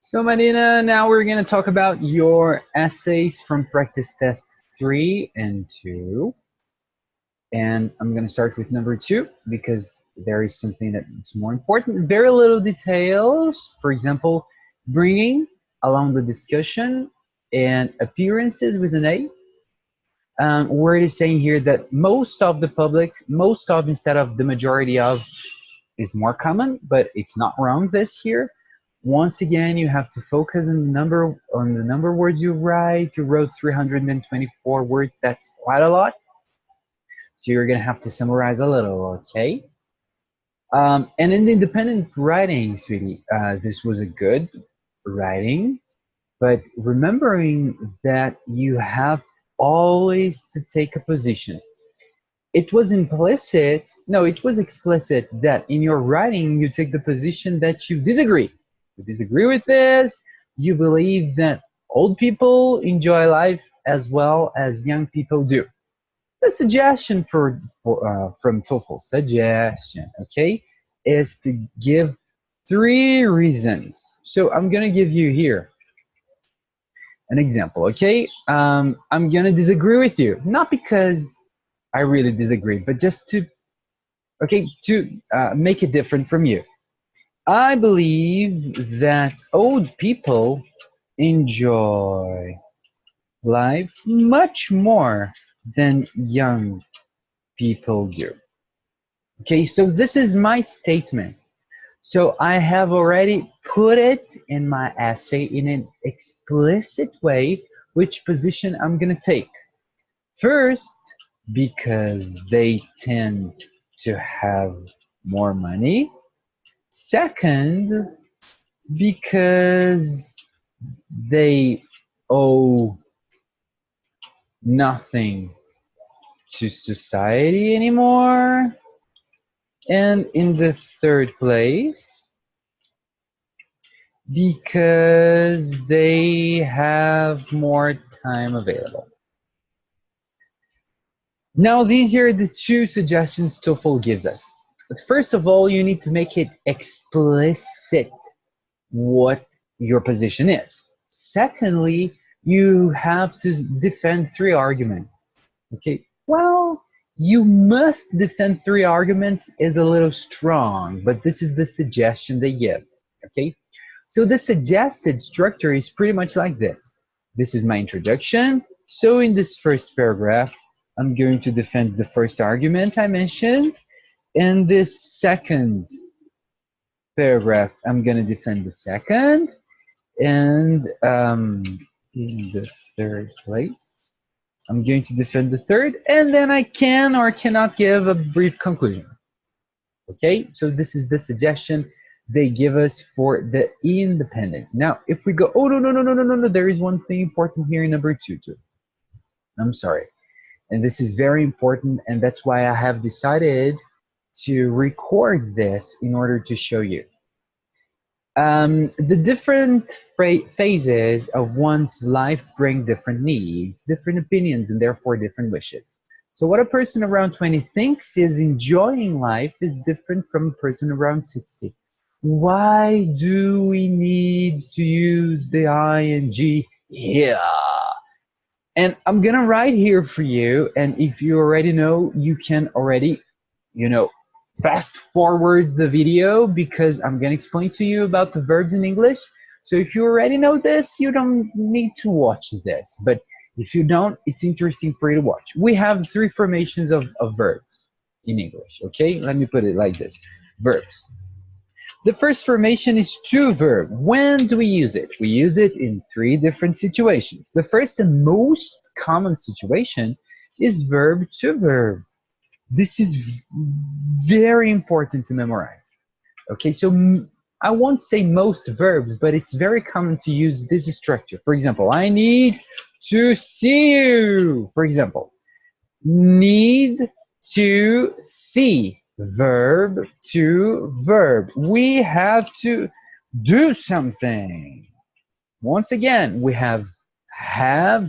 So Marina, now we're going to talk about your essays from practice test 3 and 2. And I'm going to start with number 2 because there is something that's more important. Very little details. For example, bringing along the discussion and appearances with an A. Where it is saying here that most of the public, most of instead of the majority of is more common, but it's not wrong this here. Once again, you have to focus on the number of words you write. You wrote 324 words. That's quite a lot. So you're gonna have to summarize a little, okay? And in the independent writing, sweetie, this was a good writing, but remembering that you have always to take a position. It was implicit, no, it was explicit that in your writing you take the position that you disagree. You disagree with this, you believe that old people enjoy life as well as young people do. The suggestion from TOEFL suggestion, okay, is to give 3 reasons. So I'm gonna give you here an example, okay? I'm gonna disagree with you, not because I really disagree, but just to, okay, to make it different from you. I believe that old people enjoy life much more than young people do. Okay, so this is my statement. So I have already put it in my essay in an explicit way, which position I'm gonna take. First, because they tend to have more money. Second, because they owe nothing to society anymore. And in the third place, because they have more time available. Now, these are the 2 suggestions TOEFL gives us. First of all, you need to make it explicit what your position is. Secondly, you have to defend 3 arguments. Okay, well, you must defend 3 arguments is a little strong, but this is the suggestion they give. Okay, so the suggested structure is pretty much like this. This is my introduction. So in this first paragraph, I'm going to defend the first argument I mentioned. In this second paragraph, I'm going to defend the second. And in the third place, I'm going to defend the third. And then I can or cannot give a brief conclusion. Okay, so this is the suggestion they give us for the independent. Now, if we go, oh, no, there is one thing important here in number 2 too. I'm sorry. And this is very important, and that's why I have decided to record this in order to show you. The different phases of one's life bring different needs, different opinions, and therefore different wishes. So what a person around 20 thinks is enjoying life is different from a person around 60. Why do we need to use the ing? Yeah. And I'm gonna write here for you, and if you already know, you can already, fast forward the video because I'm gonna explain to you about the verbs in English. So if you already know this, you don't need to watch this. But if you don't, it's interesting for you to watch. We have 3 formations of verbs in English, okay? Let me put it like this, verbs. The first formation is to verb. When do we use it? We use it in 3 different situations. The first and most common situation is verb to verb. This is very important to memorize. Okay, so I won't say most verbs, but it's very common to use this structure. For example, I need to see you. For example, need to see. Verb to verb. We have to do something. Once again, we have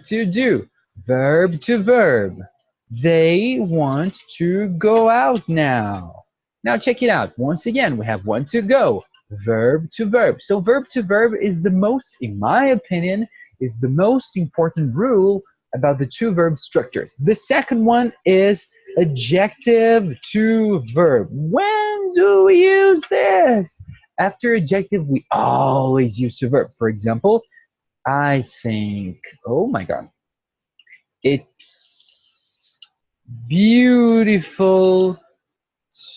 to do. Verb to verb. They want to go out now. Now check it out. Once again, we have want to go. verb to verb. So verb to verb is the most, in my opinion, is the most important rule about the two verb structures. The second one is adjective to verb. When do we use this? After adjective, we always use to verb. For example, I think, oh my God, it's beautiful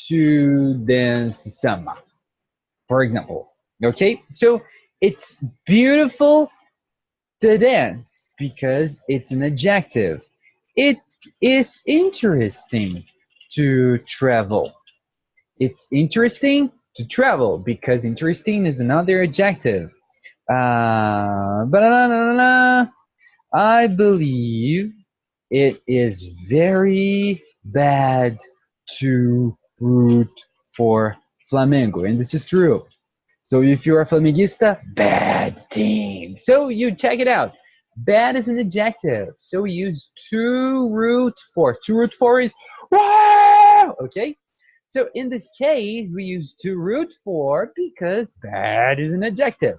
to dance samba, for example. Okay, so it's beautiful to dance because it's an adjective. It is interesting to travel. It's interesting to travel because interesting is another adjective. I believe it is very bad to root for Flamengo, and this is true. So if you're a Flamenguista, bad team. So you check it out. Bad is an adjective. So we use to root for. To root for is wow. Okay. So in this case, we use to root for because bad is an adjective.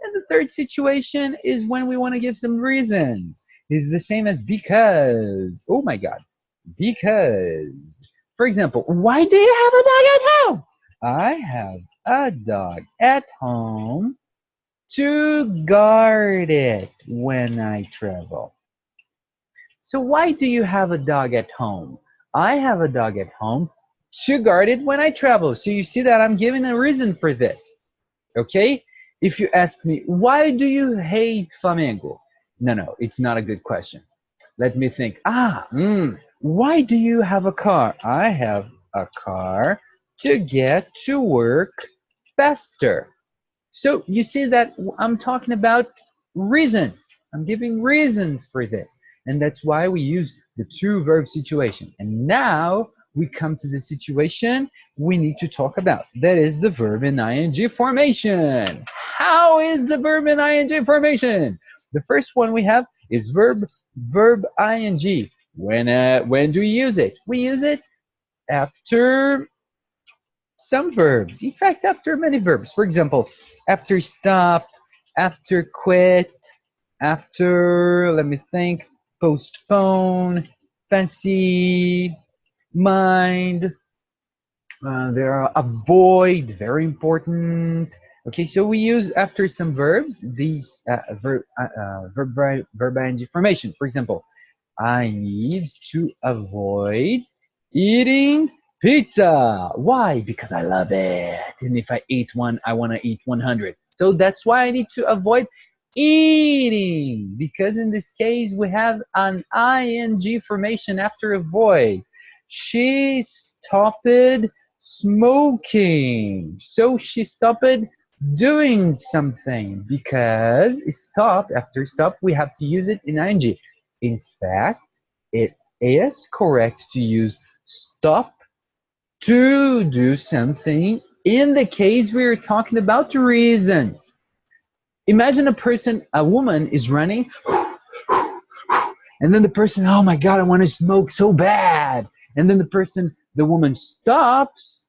And the third situation is when we want to give some reasons. Is the same as because. Oh my God. Because. For example, why do you have a dog at home? I have a dog at home to guard it when I travel. So why do you have a dog at home? I have a dog at home to guard it when I travel. So you see that I'm giving a reason for this. Okay? If you ask me, why do you hate Flamengo? No, it's not a good question. Let me think. Why do you have a car? I have a car to get to work faster. So you see that I'm talking about reasons. I'm giving reasons for this. And that's why we use the two verb situation. And now we come to the situation we need to talk about. That is the verb in ing formation. How is the verb in ing formation? The first one we have is verb ing. When do we use it? We use it after some verbs. In fact, after many verbs. For example, after stop, after quit, after, let me think, postpone, fancy, mind. There are avoid, very important. Okay, so we use after some verbs these verb ing formation. For example, I need to avoid eating pizza. Why? Because I love it. And if I eat one, I want to eat 100. So that's why I need to avoid eating. Because in this case, we have an ing formation after avoid. She stopped smoking. So she stopped doing something because stop, after stop, we have to use it in ing. In fact, it is correct to use stop to do something in the case we're talking about reasons. Imagine a woman is running, and then the person, oh my God, I want to smoke so bad. And then the woman stops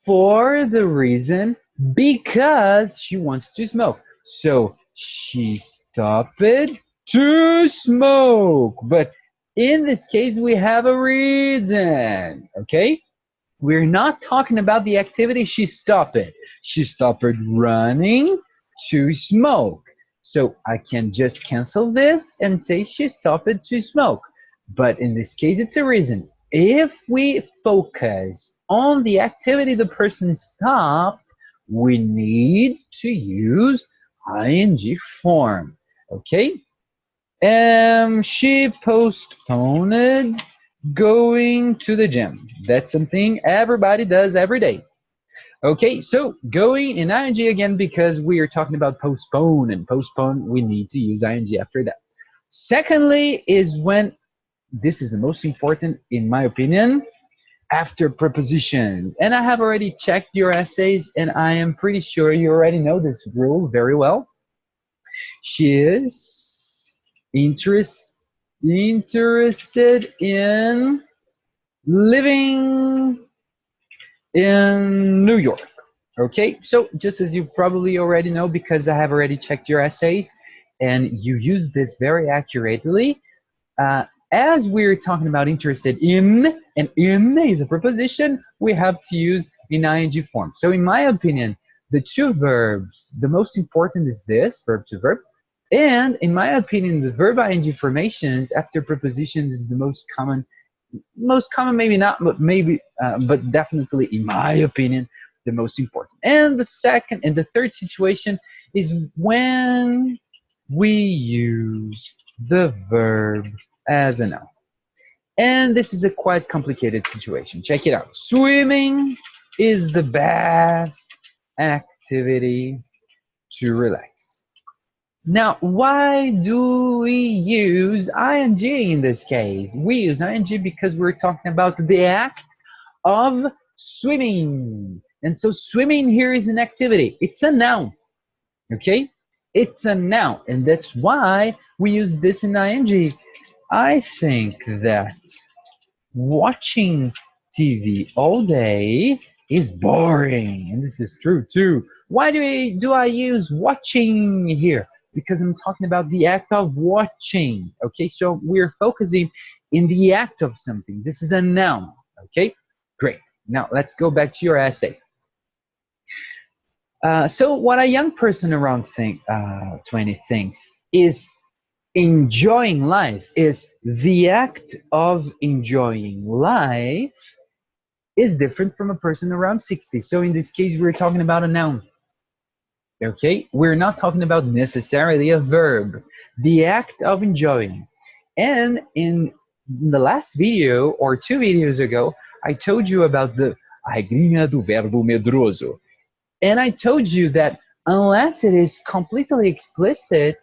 for the reason because she wants to smoke. So she stopped to smoke. But in this case, we have a reason, okay? We're not talking about the activity she stopped. She stopped running to smoke. So I can just cancel this and say she stopped to smoke. But in this case, it's a reason. If we focus on the activity the person stopped, we need to use ing form. Okay? She postponed going to the gym. That's something everybody does every day. Okay, so going in ing again because we are talking about postpone, and postpone, we need to use ing after that. Secondly is when, this is the most important in my opinion, after prepositions. And I have already checked your essays and I am pretty sure you already know this rule very well. She is interested in living in New York. Okay, so just as you probably already know, because I have already checked your essays and you use this very accurately, uh, as we're talking about interested in, and in is a preposition, we have to use in ing form. So in my opinion, the two verbs, the most important is this, verb to verb. And in my opinion, the verb ing formations after prepositions is the most common, maybe not, but maybe, but definitely in my opinion, the most important. And the second and the third situation is when we use the verb as a noun. And this is a quite complicated situation. Check it out. Swimming is the best activity to relax. Now, why do we use ing in this case? We use ing because we're talking about the act of swimming. And so swimming here is an activity. It's a noun, okay? It's a noun, and that's why we use this in ing. I think that watching TV all day is boring, and this is true too. Why do I use watching here? Because I'm talking about the act of watching. Okay, so we're focusing in the act of something. This is a noun. Okay, great. Now let's go back to your essay. So what a young person around 20 thinks is enjoying life is the act of enjoying life is different from a person around 60. So in this case, we're talking about a noun. Okay, we're not talking about necessarily a verb, the act of enjoying. And in the last video or two videos ago, I told you about the regrinha do verbo medroso. And I told you that unless it is completely explicit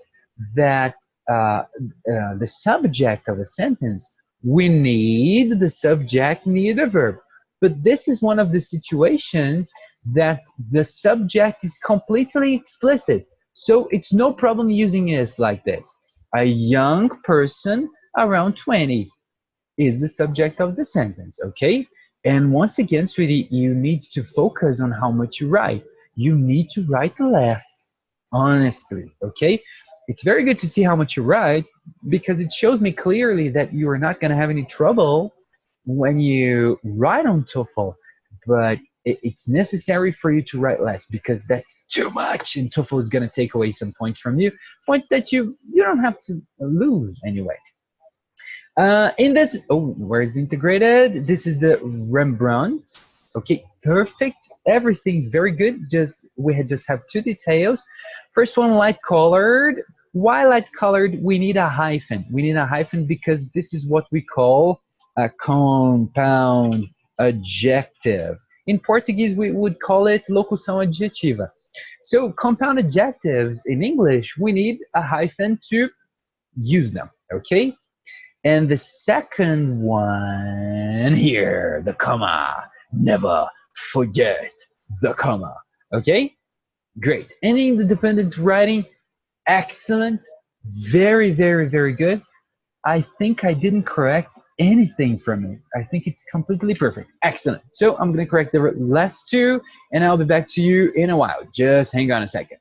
that the subject of a sentence, we need the subject, need a verb. But this is one of the situations that the subject is completely explicit. So it's no problem using is like this. A young person around 20 is the subject of the sentence, okay? And once again, sweetie, you need to focus on how much you write. You need to write less, honestly, okay? It's very good to see how much you write because it shows me clearly that you are not going to have any trouble when you write on TOEFL, but it's necessary for you to write less because that's too much, and TOEFL is going to take away some points from you, points that you don't have to lose anyway. In this, oh, where's the integrated? This is the Rembrandt. Okay, perfect. Everything's very good. We just have two details. First one, light colored. Why light colored? We need a hyphen. We need a hyphen because this is what we call a compound adjective. In Portuguese, we would call it locução adjetiva. So compound adjectives in English, we need a hyphen to use them, okay? And the second one here, the comma. Never forget the comma. Okay? Great. Any independent writing, excellent. Very, very, very good. I think I didn't correct anything from it. I think it's completely perfect. Excellent. So I'm going to correct the last two, and I'll be back to you in a while. Just hang on a second.